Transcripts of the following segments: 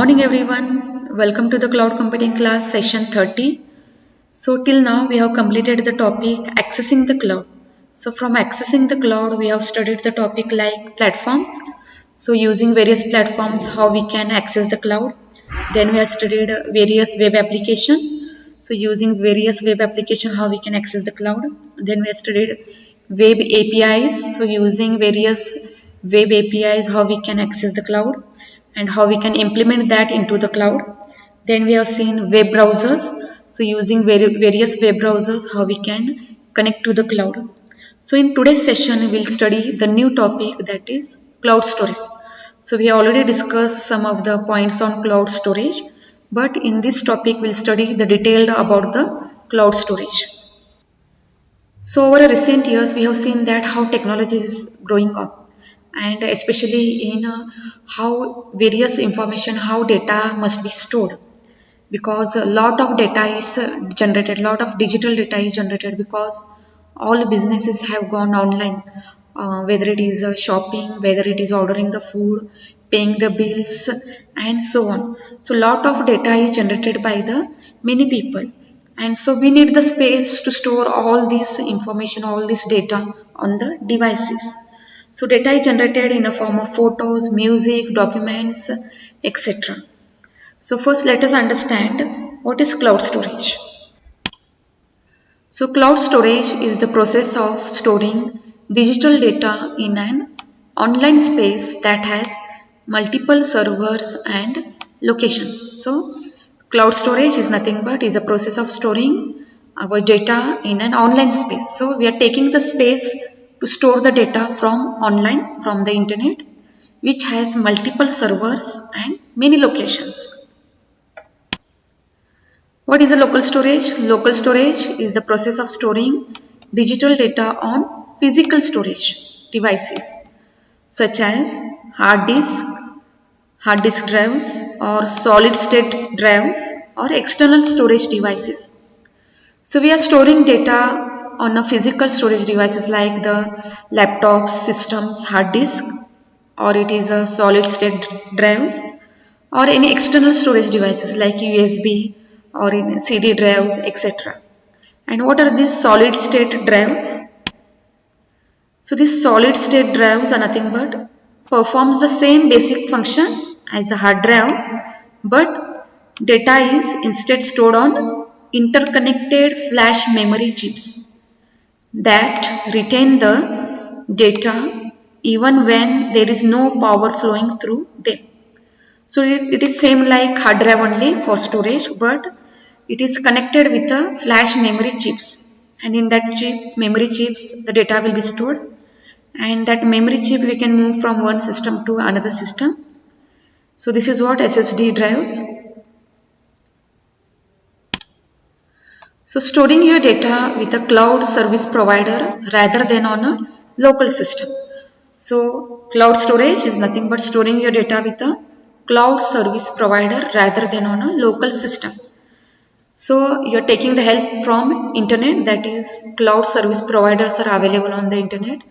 morning everyone. Welcome to the cloud computing class session 30. So till now we have completed the topic accessing the cloud. So from accessing the cloud we have studied the topic like platforms. So using various platforms how we can access the cloud. Then we have studied various web applications. So using various web application how we can access the cloud. Then we have studied web APIs. So using various web APIs how we can access the cloud and how we can implement that into the cloud. Then we have seen web browsers. So using various web browsers how we can connect to the cloud. So in today's session we'll study the new topic, that is cloud storage. So we have already discussed some of the points on cloud storage, but in this topic we'll study the detailed about the cloud storage. So over recent years we have seen that how technology is growing up, and especially in how various information, how data must be stored, because a lot of data is generated, lot of digital data is generated, because all businesses have gone online, whether it is shopping, whether it is ordering the food, paying the bills and so on. So lot of data is generated by the many people, and so we need the space to store all this information, all this data on the devices. So data is generated in a form of photos, music, documents, etc. So first let us understand what is cloud storage. So cloud storage is the process of storing digital data in an online space that has multiple servers and locations. So cloud storage is nothing but is a process of storing our data in an online space. So we are taking the space to store the data from online, from the internet, which has multiple servers and many locations. What is a local storage? Local storage is the process of storing digital data on physical storage devices such as hard disk drives, or solid state drives, or external storage devices. So we are storing data on a physical storage devices like the laptops, systems, hard disk, or it is a solid state drives, or any external storage devices like USB or in CD drives, etc. And what are these solid state drives? So these solid state drives are nothing but performs the same basic function as a hard drive, but data is instead stored on interconnected flash memory chips that retain the data even when there is no power flowing through them. So it is same like hard drive only for storage, but it is connected with the flash memory chips, and in that memory chips the data will be stored, and that memory chip we can move from one system to another system. So this is what SSD drives. So storing your data with a cloud service provider rather than on a local system. So cloud storage is nothing but storing your data with a cloud service provider rather than on a local system. So you are taking the help from internet, that is cloud service providers are available on the internet.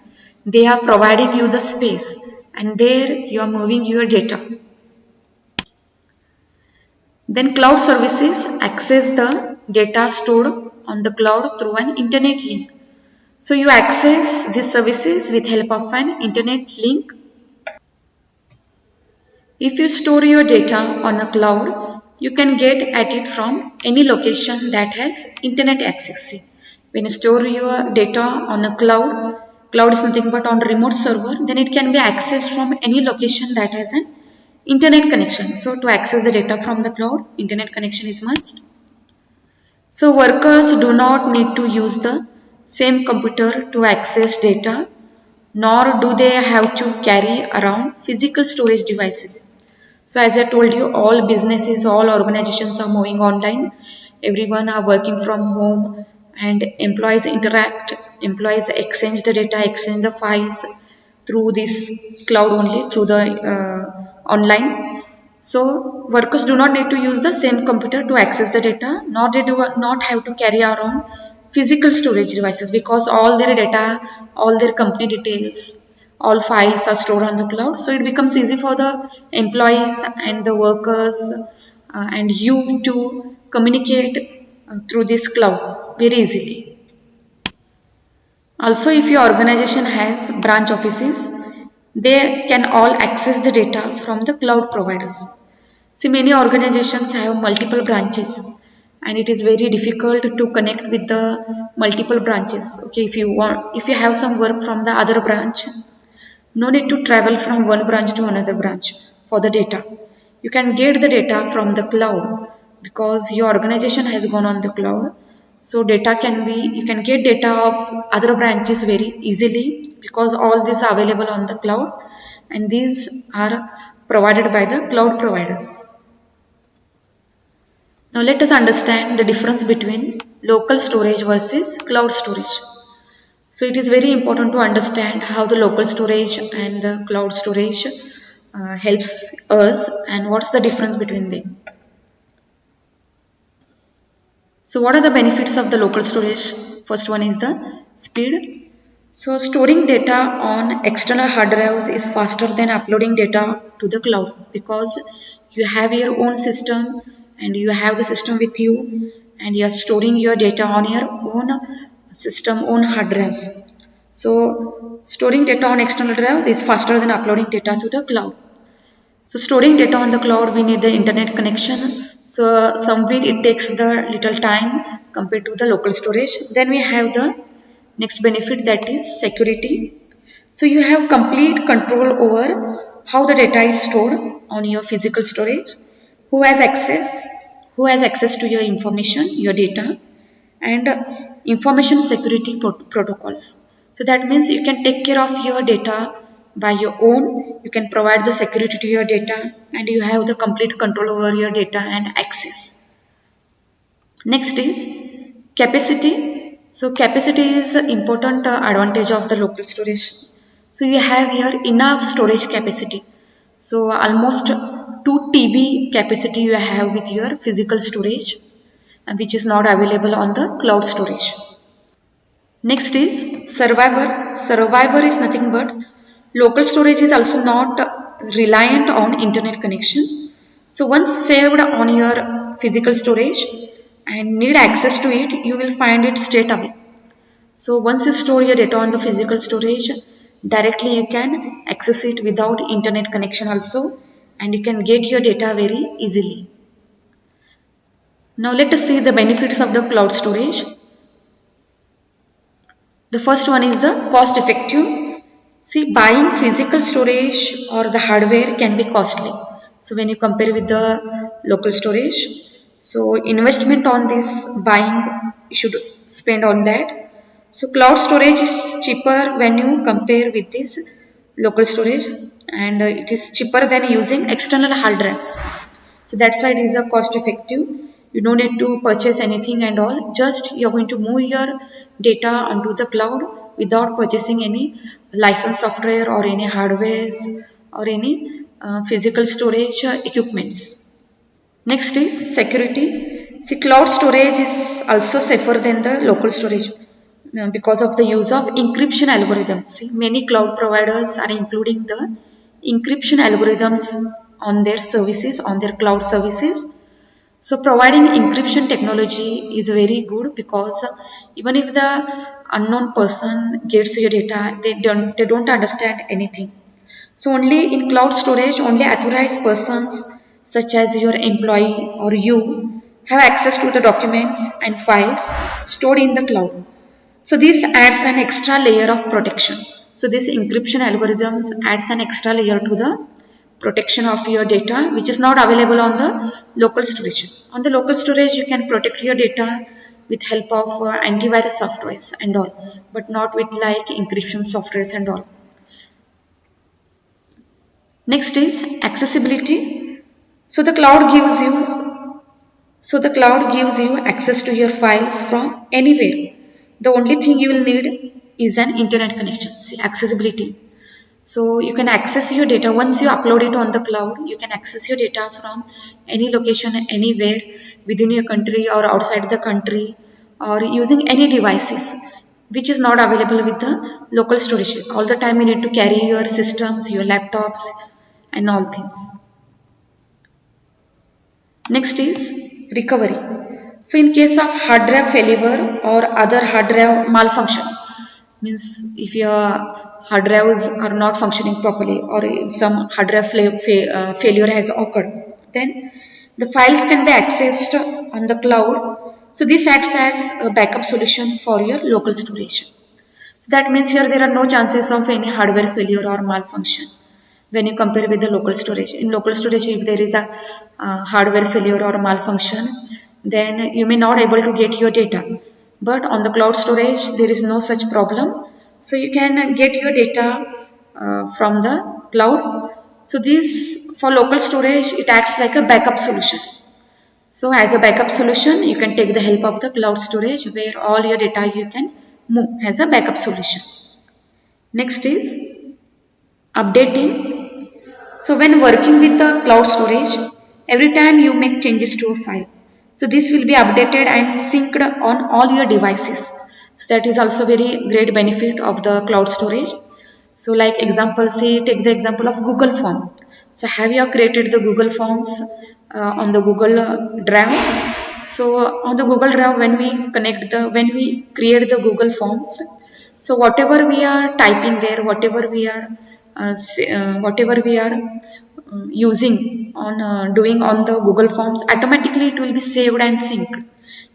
They are providing you the space, and there you are moving your data. Then cloud services access the data stored on the cloud through an internet link. So you access these services with help of an internet link. If you store your data on a cloud, you can get at it from any location that has internet access. When you store your data on a cloud is nothing but on a remote server, then it can be accessed from any location that has an internet connection. So to access the data from the cloud, internet connection is must. So workers do not need to use the same computer to access data, nor do they have to carry around physical storage devices. So as I told you, all businesses, all organizations are moving online. Everyone are working from home, and employees interact, employees exchange the data, exchange the files through this cloud only, through the online. So workers do not need to use the same computer to access the data, nor they do not have to carry around physical storage devices, because all their data, all their company details, all files are stored on the cloud. So it becomes easy for the employees and the workers and you to communicate through this cloud very easily. Also, if your organization has branch offices, they can all access the data from the cloud providers. See, many organizations have multiple branches and it is very difficult to connect with the multiple branches. Okay, if you have some work from the other branch, no need to travel from one branch to another branch for the data. You can get the data from the cloud because your organization has gone on the cloud. So you can get data of other branches very easily because all these are available on the cloud and these are provided by the cloud providers. Now let us understand the difference between local storage versus cloud storage. So it is very important to understand how the local storage and the cloud storage helps us and what's the difference between them. So what are the benefits of the local storage? First one is the speed. So storing data on external hard drives is faster than uploading data to the cloud because you have your own system and you have the system with you and you are storing your data on your own system, own hard drives. So storing data on external drives is faster than uploading data to the cloud. So storing data on the cloud, we need the internet connection. So somewhere it takes the little time compared to the local storage. Then we have the next benefit, that is security. So you have complete control over how the data is stored on your physical storage, who has access to your information, your data, and information security protocols. So that means you can take care of your data by your own, you can provide the security to your data and you have the complete control over your data and access. Next is capacity. So capacity is an important advantage of the local storage. So you have here enough storage capacity. So almost 2 TB capacity you have with your physical storage, which is not available on the cloud storage. Next is survivor. Survivor is nothing but local storage is also not reliant on internet connection. So once saved on your physical storage and need access to it, you will find it straight away. So once you store your data on the physical storage, directly you can access it without internet connection also and you can get your data very easily. Now let us see the benefits of the cloud storage. The first one is the cost effective. See, buying physical storage or the hardware can be costly. So when you compare with the local storage, so investment on this buying, you should spend on that. So cloud storage is cheaper when you compare with this local storage and it is cheaper than using external hard drives. So that's why it is a cost effective. You don't need to purchase anything and all, just you're going to move your data onto the cloud without purchasing any licensed software or any hardwares or any physical storage equipments. Next is security. See, cloud storage is also safer than the local storage because of the use of encryption algorithms. See, many cloud providers are including the encryption algorithms on their services, on their cloud services. So providing encryption technology is very good because even if the unknown person gets your data, they don't understand anything. So only in cloud storage, only authorized persons such as your employee or you have access to the documents and files stored in the cloud. So this adds an extra layer of protection. So this encryption algorithms adds an extra layer to the protection of your data, which is not available on the local storage. On the local storage, you can protect your data with help of antivirus softwares and all, but not with like encryption softwares and all. Next is accessibility. So the cloud gives you access to your files from anywhere. The only thing you will need is an internet connection. See, accessibility. So you can access your data once you upload it on the cloud. You can access your data from any location, anywhere within your country or outside the country or using any devices. which is not available with the local storage. All the time you need to carry your systems, your laptops and all things. Next is recovery. So in case of hard drive failure or other hard drive malfunction, means if your hard drives are not functioning properly or if some hard drive failure has occurred, then the files can be accessed on the cloud. So this acts as a backup solution for your local storage. So that means here there are no chances of any hardware failure or malfunction when you compare with the local storage. In local storage, if there is a hardware failure or malfunction, then you may not able to get your data. But on the cloud storage, there is no such problem. So you can get your data from the cloud. So this for local storage, it acts like a backup solution. So as a backup solution, you can take the help of the cloud storage where all your data you can move as a backup solution. Next is updating. So when working with the cloud storage, every time you make changes to a file, so this will be updated and synced on all your devices. So that is also very great benefit of the cloud storage. So like example, say take the example of Google Form. So have you created the Google Forms on the Google Drive? So on the Google Drive, when we create the Google Forms, so whatever we are typing there, whatever we are using on doing on the Google Forms, automatically it will be saved and synced.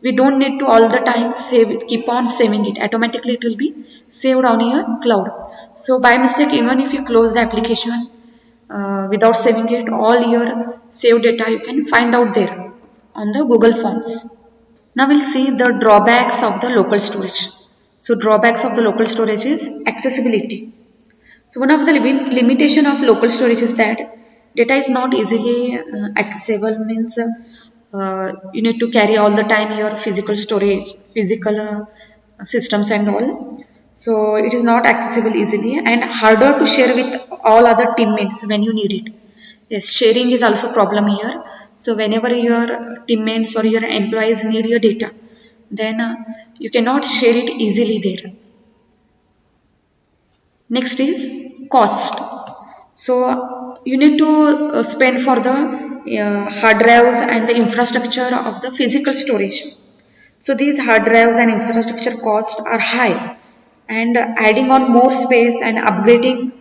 We don't need to all the time save it, keep on saving it. Automatically it will be saved on your cloud. So by mistake, even if you close the application without saving it, all your saved data you can find out there on the Google Forms. Now we'll see the drawbacks of the local storage. So drawbacks of the local storage is accessibility. So one of the limitation of local storage is that data is not easily accessible, means you need to carry all the time your physical storage, physical systems and all. So it is not accessible easily and harder to share with all other teammates when you need it. Yes, sharing is also problem here. So whenever your teammates or your employees need your data, then you cannot share it easily there. Next is cost. So you need to spend for the hard drives and the infrastructure of the physical storage. So these hard drives and infrastructure costs are high, and adding on more space and upgrading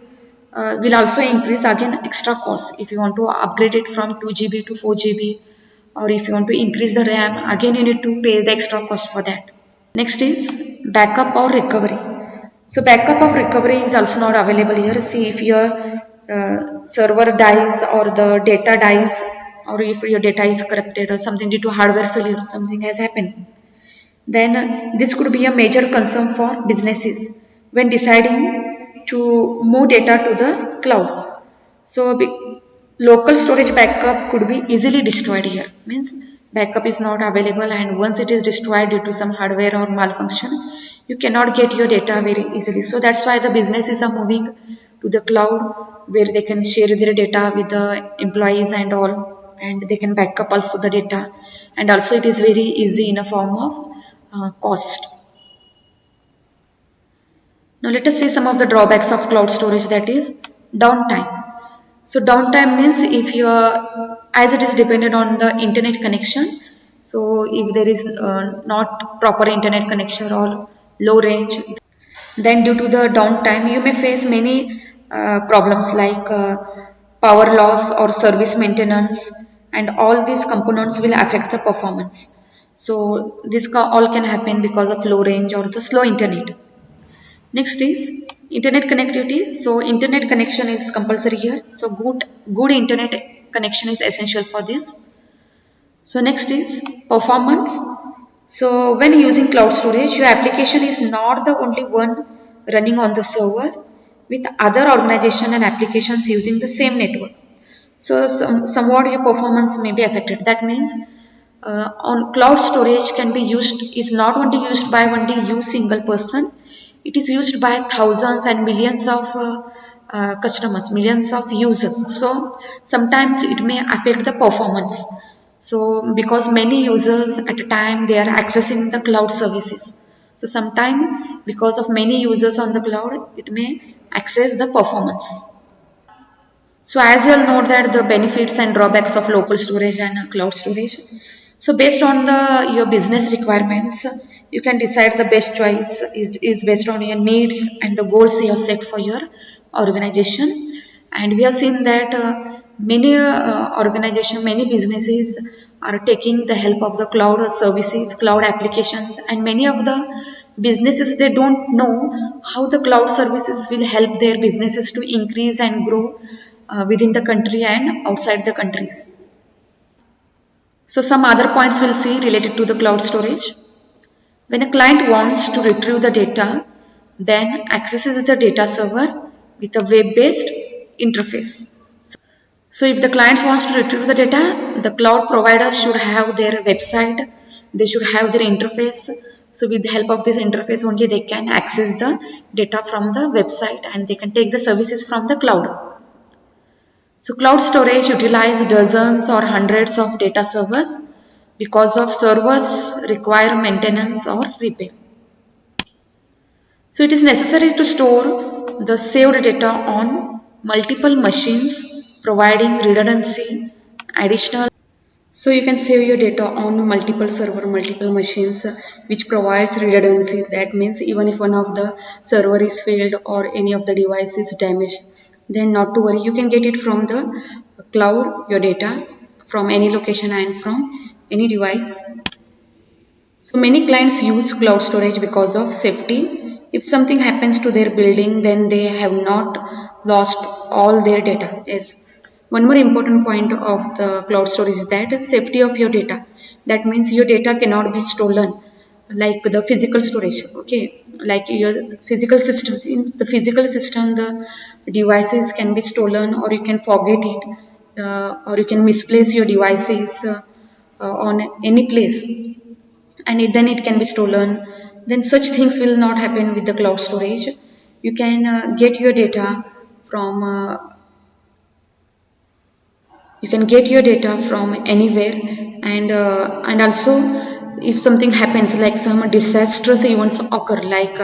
will also increase again extra cost. If you want to upgrade it from 2 GB to 4 GB, or if you want to increase the RAM, again you need to pay the extra cost for that. Next is backup or recovery. So backup of recovery is also not available here. See, if your server dies or the data dies, or if your data is corrupted or something due to hardware failure, something has happened, then this could be a major concern for businesses when deciding to move data to the cloud. So local storage backup could be easily destroyed here. Means backup is not available, and once it is destroyed due to some hardware or malfunction, you cannot get your data very easily. So that's why the businesses are moving to the cloud where they can share their data with the employees and all, and they can back up also the data, and also it is very easy in a form of cost. Now let us see some of the drawbacks of cloud storage, that is downtime. So downtime means if you are, as it is dependent on the internet connection, so if there is not proper internet connection or low range, then due to the downtime you may face many problems like power loss or service maintenance, and all these components will affect the performance. So this all can happen because of low range or the slow internet. Next is internet connectivity. So internet connection is compulsory here. So good internet connection is essential for this. So next is performance. So when using cloud storage, your application is not the only one running on the server, with other organization and applications using the same network. So somewhat your performance may be affected. That means on cloud storage can be used, is not only used by only you single person, it is used by thousands and millions of customers, millions of users. So sometimes it may affect the performance. So because many users at a time they are accessing the cloud services, So sometime because of many users on the cloud, it may access the performance. So as you all know that the benefits and drawbacks of local storage and cloud storage. So based on your business requirements, you can decide the best choice is based on your needs and the goals you have set for your organization. And we have seen that many organizations, many businesses are taking the help of the cloud services, cloud applications, and many of the businesses, they don't know how the cloud services will help their businesses to increase and grow within the country and outside the countries. So some other points we'll see related to the cloud storage. When a client wants to retrieve the data, then accesses the data server with a web-based interface. So if the client wants to retrieve the data, the cloud provider should have their website, they should have their interface. So with the help of this interface only they can access the data from the website and they can take the services from the cloud. So cloud storage utilizes dozens or hundreds of data servers because of servers require maintenance or repair. So it is necessary to store the saved data on multiple machines, providing redundancy, additional. So you can save your data on multiple server, multiple machines, which provides redundancy. That means even if one of the server is failed or any of the device is damaged, then not to worry, you can get it from the cloud, your data from any location and from any device. So many clients use cloud storage because of safety. If something happens to their building, then they have not lost all their data. Yes. One more important point of the cloud storage is that safety of your data. That means your data cannot be stolen like the physical storage. Okay, like your physical systems. In the physical system, the devices can be stolen or you can forget it or you can misplace your devices on any place and then it can be stolen. Then such things will not happen with the cloud storage. You can get your data from anywhere and also if something happens like some disastrous events occur like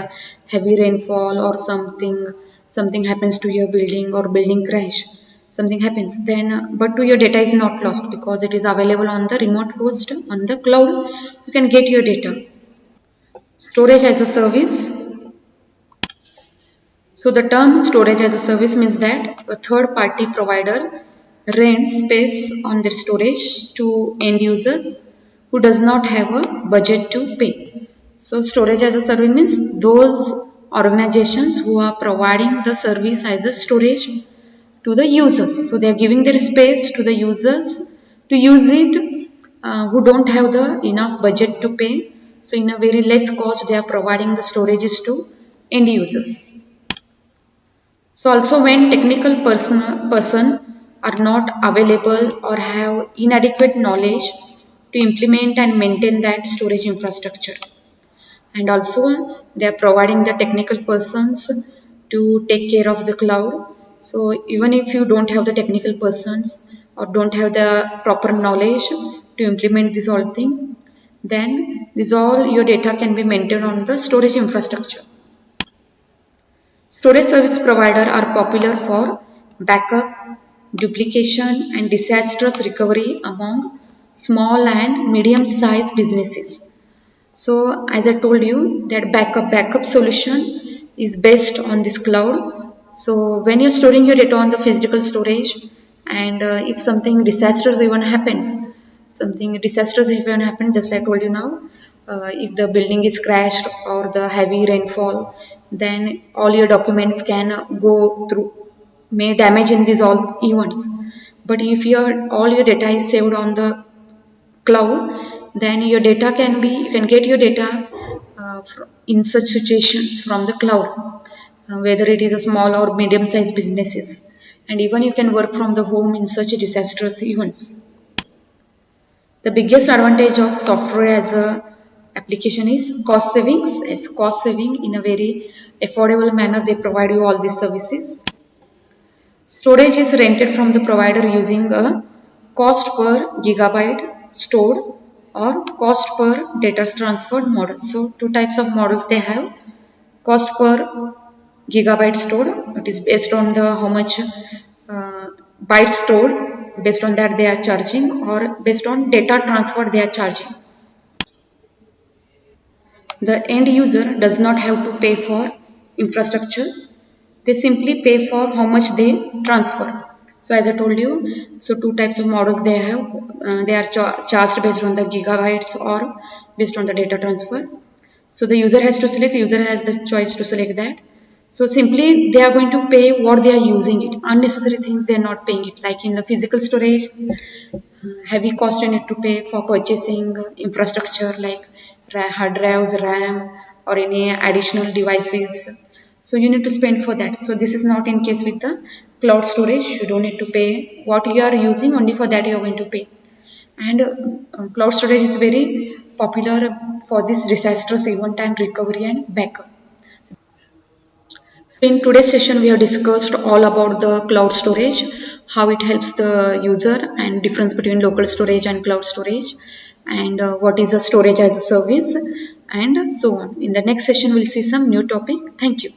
heavy rainfall or something happens to your building or building crash, something happens, then but your data is not lost because it is available on the remote host on the cloud. You can get your data. Storage as a service. So the term storage as a service means that a third party provider rents space on their storage to end users who does not have a budget to pay. So storage as a service means those organizations who are providing the service as a storage to the users. So they are giving their space to the users to use it who don't have the enough budget to pay. So in a very less cost they are providing the storages to end users. So also when technical person are not available or have inadequate knowledge to implement and maintain that storage infrastructure. And also they are providing the technical persons to take care of the cloud. So even if you don't have the technical persons or don't have the proper knowledge to implement this whole thing, then this all your data can be maintained on the storage infrastructure. Storage service providers are popular for backup, duplication and disastrous recovery among small and medium-sized businesses. So as I told you that backup solution is based on this cloud. So when you're storing your data on the physical storage and if something disastrous even happens, just I told you now, if the building is crashed or the heavy rainfall, then all your documents can go through, may damage in these all events. But if all your data is saved on the cloud, then your data you can get your data in such situations from the cloud, whether it is a small or medium sized businesses, and even you can work from the home in such disastrous events. The biggest advantage of software as a application is cost savings. As cost saving in a very affordable manner, they provide you all these services. Storage is rented from the provider using a cost per gigabyte stored or cost per data transferred model. So two types of models they have. Cost per gigabyte stored, it is based on the how much bytes stored, based on that they are charging, or based on data transferred they are charging. The end user does not have to pay for infrastructure, they simply pay for how much they transfer. So as I told you, so two types of models they have. They are charged based on the gigabytes or based on the data transfer. So the user has to select, user has the choice to select that. So simply they are going to pay what they are using it. Unnecessary things they are not paying it. Like in the physical storage, heavy cost you need to pay for purchasing infrastructure like hard drives, RAM, or any additional devices. So you need to spend for that. So this is not in case with the cloud storage. You don't need to pay what you are using, only for that you are going to pay. And cloud storage is very popular for this disastrous event and recovery and backup. So in today's session, we have discussed all about the cloud storage, how it helps the user and difference between local storage and cloud storage, and what is a storage as a service, and so on. In the next session, we'll see some new topic. Thank you.